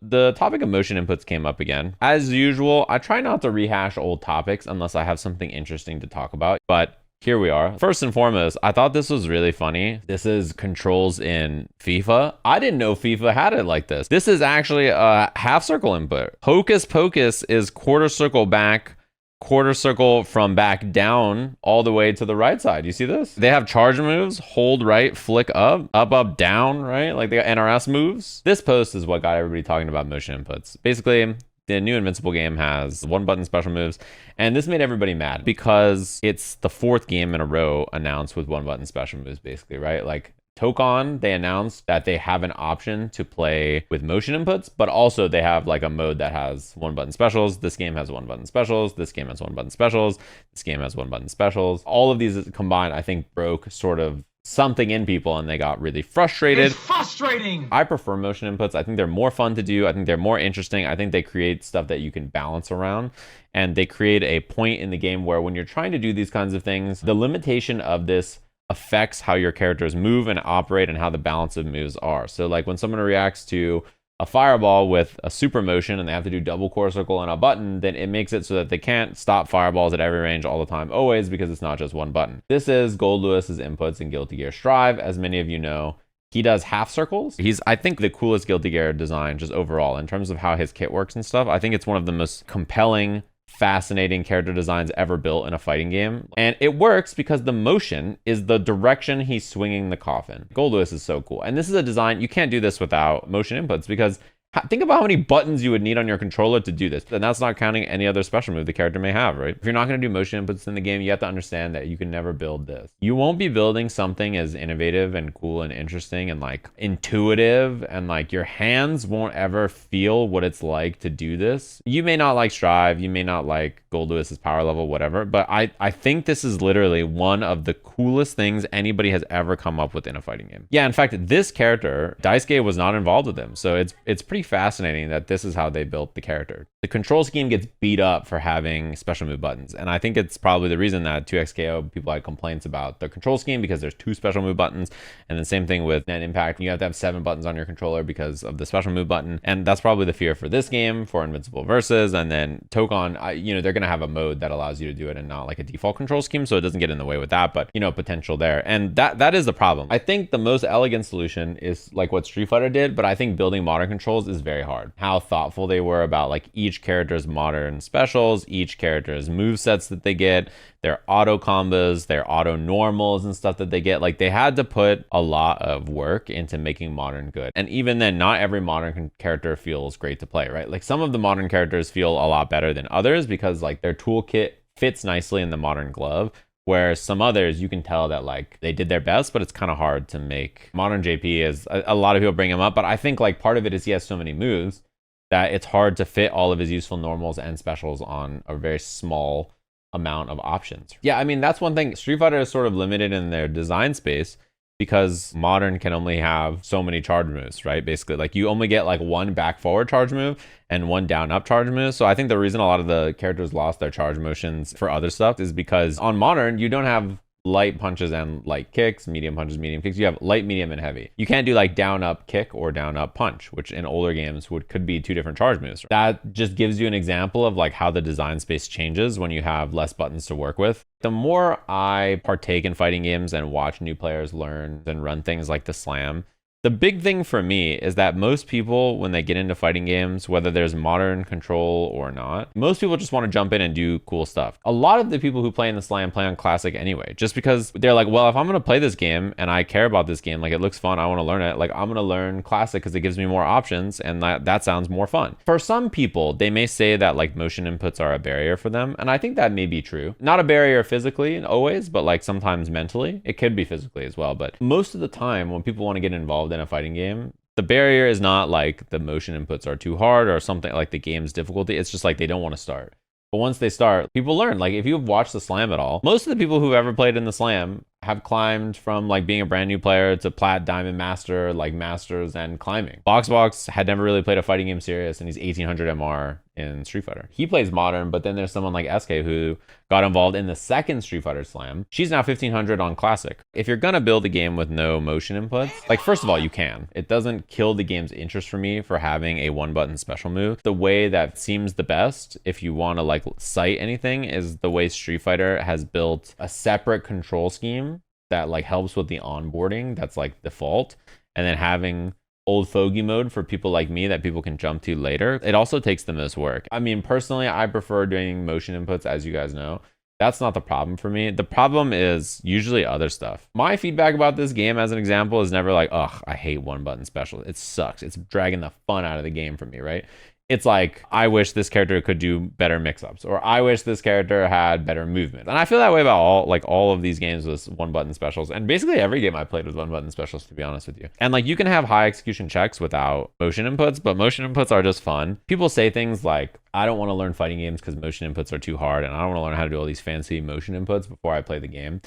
the topic of motion inputs came up again. As usual, I try not to rehash old topics unless I have something interesting to talk about, but here we are. First and foremost, I thought this was really funny. This is controls in FIFA. I didn't know FIFA had it like this. This is actually a half circle input. Hocus Pocus is quarter circle back, quarter circle from back down all the way to the right side. You see this? They have charge moves, hold right, flick up, up, up, down, right? Like they got NRS moves. This post is what got everybody talking about motion inputs. Basically, the new Invincible game has one button special moves, and this made everybody mad because it's the fourth game in a row announced with one button special moves, basically, right? Like Tokon, they announced that they have an option to play with motion inputs, but also they have like a mode that has one button specials. This game has one button specials. This game has one button specials. This game has one button specials. All of these combined, I think, broke sort of something in people and they got really frustrated. It's frustrating. I prefer motion inputs. I think they're more fun to do. I think they're more interesting. I think they create stuff that you can balance around, and they create a point in the game where when you're trying to do these kinds of things, the limitation of this affects how your characters move and operate and how the balance of moves are. So like when someone reacts to a fireball with a super motion and they have to do double core circle and a button, then it makes it so that they can't stop fireballs at every range all the time, always, because it's not just one button. This is Gold Lewis's inputs in Guilty Gear Strive. As many of you know, he does half circles. He's, I think, the coolest Guilty Gear design just overall in terms of how his kit works and stuff. I think it's one of the most compelling, fascinating character designs ever built in a fighting game. And it works because the motion is the direction he's swinging the coffin. Gold Lewis is so cool. And this is a design, you can't do this without motion inputs because think about how many buttons you would need on your controller to do this. And that's not counting any other special move the character may have, right? If you're not going to do motion inputs in the game, you have to understand that you can never build this. You won't be building something as innovative and cool and interesting and like intuitive, and like your hands won't ever feel what it's like to do this. You may not like Strive, you may not like Gold Lewis's power level, whatever, but I think this is literally one of the coolest things anybody has ever come up with in a fighting game. Yeah, in fact, this character, Daisuke was not involved with him, so it's pretty fascinating that this is how they built the character. The control scheme gets beat up for having special move buttons, and I think it's probably the reason that 2XKO people had complaints about the control scheme, because there's 2 special move buttons, and the same thing with Net Impact. You have to have 7 buttons on your controller because of the special move button, and that's probably the fear for this game, for Invincible Versus, and then Tokon, you know, they're gonna have a mode that allows you to do it and not like a default control scheme, so it doesn't get in the way with that, but you know, potential there, and that is the problem. I think the most elegant solution is like what Street Fighter did, but I think building modern controls is very hard. How thoughtful they were about like each character's modern specials, each character's move sets that they get, their auto combos, their auto normals and stuff that they get. Like they had to put a lot of work into making modern good. And even then, not every modern character feels great to play, right? Like some of the modern characters feel a lot better than others because like their toolkit fits nicely in the modern glove. Whereas some others, you can tell that like they did their best, but it's kind of hard to make. Modern JP is, a lot of people bring him up, but I think like part of it is he has so many moves that it's hard to fit all of his useful normals and specials on a very small amount of options. Yeah, I mean, that's one thing. Street Fighter is sort of limited in their design space because modern can only have so many charge moves, right? Basically, like you only get like 1 back forward charge move and 1 down up charge move. So I think the reason a lot of the characters lost their charge motions for other stuff is because on modern, you don't have light punches and light kicks, medium punches, medium kicks. You have light, medium, and heavy. You can't do like down up kick or down up punch, which in older games could be 2 different charge moves. That just gives you an example of like how the design space changes when you have less buttons to work with. The more I partake in fighting games and watch new players learn and run things like the slam, the big thing for me is that most people, when they get into fighting games, whether there's modern control or not, most people just want to jump in and do cool stuff. A lot of the people who play in the slam play on classic anyway, just because they're like, well, if I'm going to play this game and I care about this game, like it looks fun, I want to learn it, like I'm going to learn classic because it gives me more options and that sounds more fun. For some people, they may say that like motion inputs are a barrier for them, and I think that may be true. Not a barrier physically always, but like sometimes mentally. It could be physically as well, but most of the time when people want to get involved in a fighting game, the barrier is not like the motion inputs are too hard or something like the game's difficulty. It's just like they don't want to start. But once they start, people learn. Like if you've watched the slam at all, most of the people who've ever played in the slam have climbed from like being a brand new player to plat, diamond, master, like masters, and climbing. Box had never really played a fighting game serious, and he's 1800 MR in Street Fighter. He plays modern, but then there's someone like SK who got involved in the second Street Fighter Slam. She's now 1500 on classic. If you're gonna build a game with no motion inputs, like first of all, you can. It doesn't kill the game's interest for me for having a one button special move. The way that seems the best if you want to like cite anything is the way Street Fighter has built a separate control scheme that like helps with the onboarding that's like default, and then having old fogey mode for people like me that people can jump to later. It also takes the most work. I mean, personally, I prefer doing motion inputs, as you guys know. That's not the problem for me. The problem is usually other stuff. My feedback about this game, as an example, is never like, ugh, I hate one button special. It sucks. It's dragging the fun out of the game for me, right? It's like, I wish this character could do better mix-ups, or I wish this character had better movement. And I feel that way about all of these games with one button specials, and basically every game I played with one button specials, to be honest with you. And like, you can have high execution checks without motion inputs, but motion inputs are just fun. People say things like, I don't want to learn fighting games because motion inputs are too hard, and I don't want to learn how to do all these fancy motion inputs before I play the game.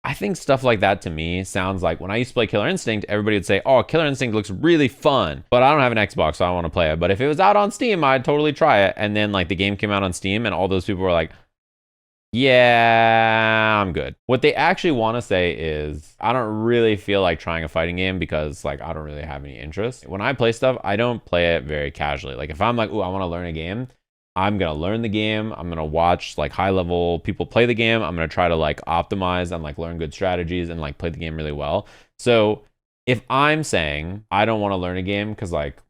I think stuff like that to me sounds like when I used to play Killer Instinct, everybody would say, oh, Killer Instinct looks really fun, but I don't have an Xbox, so I don't want to play it. But if it was out on Steam, I'd totally try it. And then like the game came out on Steam and all those people were like, yeah, I'm good. What they actually want to say is, I don't really feel like trying a fighting game because like I don't really have any interest. When I play stuff, I don't play it very casually. Like if I'm like, oh, I want to learn a game, I'm going to learn the game. I'm going to watch like high level people play the game. I'm going to try to like optimize and like learn good strategies and like play the game really well. So if I'm saying I don't want to learn a game because like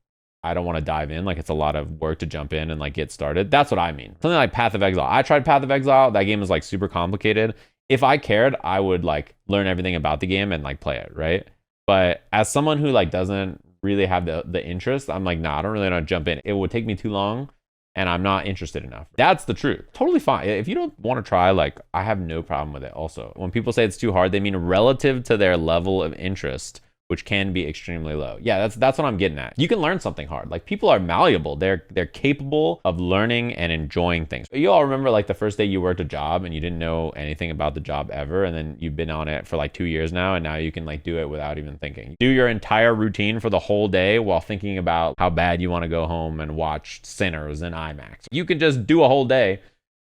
I don't want to dive in, like it's a lot of work to jump in and like get started, that's what I mean. Something like Path of Exile. I tried Path of Exile. That game is like super complicated. If I cared, I would like learn everything about the game and like play it, right? But as someone who like doesn't really have the interest, I'm like, nah, I don't really want to jump in. It would take me too long, and I'm not interested enough. That's the truth. Totally fine. If you don't want to try, like, I have no problem with it also. When people say it's too hard, they mean relative to their level of interest, which can be extremely low. Yeah, that's what I'm getting at. You can learn something hard. Like, people are malleable. They're capable of learning and enjoying things. You all remember like the first day you worked a job and you didn't know anything about the job ever, and then you've been on it for like 2 years now, and now you can like do it without even thinking. Do your entire routine for the whole day while thinking about how bad you want to go home and watch Sinners in IMAX. You can just do a whole day,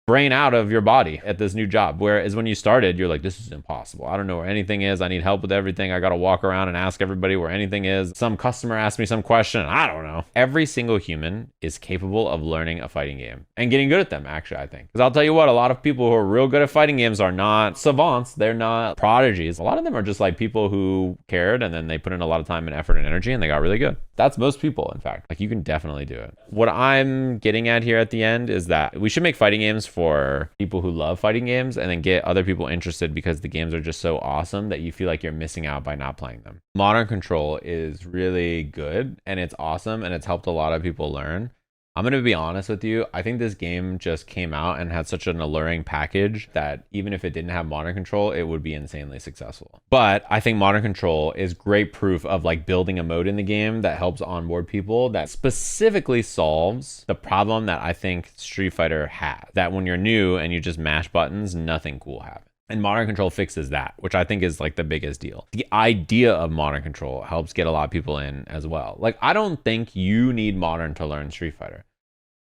brain out of your body at this new job. Whereas when you started, you're like, this is impossible. I don't know where anything is. I need help with everything. I got to walk around and ask everybody where anything is. Some customer asked me some question. I don't know. Every single human is capable of learning a fighting game and getting good at them, actually, I think. Because I'll tell you what, a lot of people who are real good at fighting games are not savants. They're not prodigies. A lot of them are just like people who cared, and then they put in a lot of time and effort and energy, and they got really good. That's most people, in fact. Like, you can definitely do it. What I'm getting at here at the end is that we should make fighting games for people who love fighting games, and then get other people interested because the games are just so awesome that you feel like you're missing out by not playing them. Modern Control is really good, and it's awesome, and it's helped a lot of people learn. I'm going to be honest with you. I think this game just came out and had such an alluring package that even if it didn't have Modern Control, it would be insanely successful. But I think Modern Control is great proof of like building a mode in the game that helps onboard people, that specifically solves the problem that I think Street Fighter has. That when you're new and you just mash buttons, nothing cool happens. And Modern Control fixes that, which I think is like the biggest deal. The idea of Modern Control helps get a lot of people in as well. Like, I don't think you need Modern to learn Street Fighter,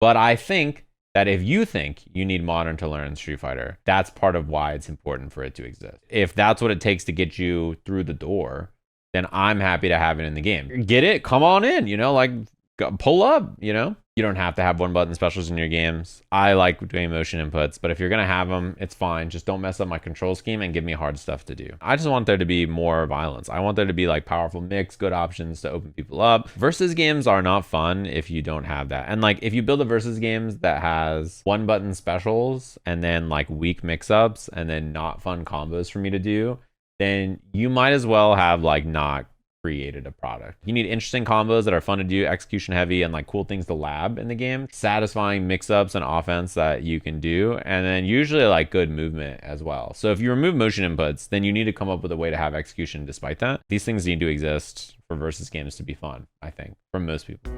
but I think that if you think you need Modern to learn Street Fighter, that's part of why it's important for it to exist. If that's what it takes to get you through the door, then I'm happy to have it in the game. Get it? Come on in, you know, like pull up, you know? You don't have to have one button specials in your games. I like doing motion inputs, but if you're gonna have them, it's fine. Just don't mess up my control scheme and give me hard stuff to do. I just want there to be more violence. I want there to be like powerful mix, good options to open people up. Versus games are not fun if you don't have that. And like, if you build a versus games that has one button specials and then like weak mix-ups and then not fun combos for me to do, then you might as well have like not created a product. You need interesting combos that are fun to do, execution heavy, and like cool things to lab in the game, satisfying mix-ups and offense that you can do, and then usually like good movement as well. So if you remove motion inputs, then you need to come up with a way to have execution despite that. These things need to exist for versus games to be fun, I think, for most people.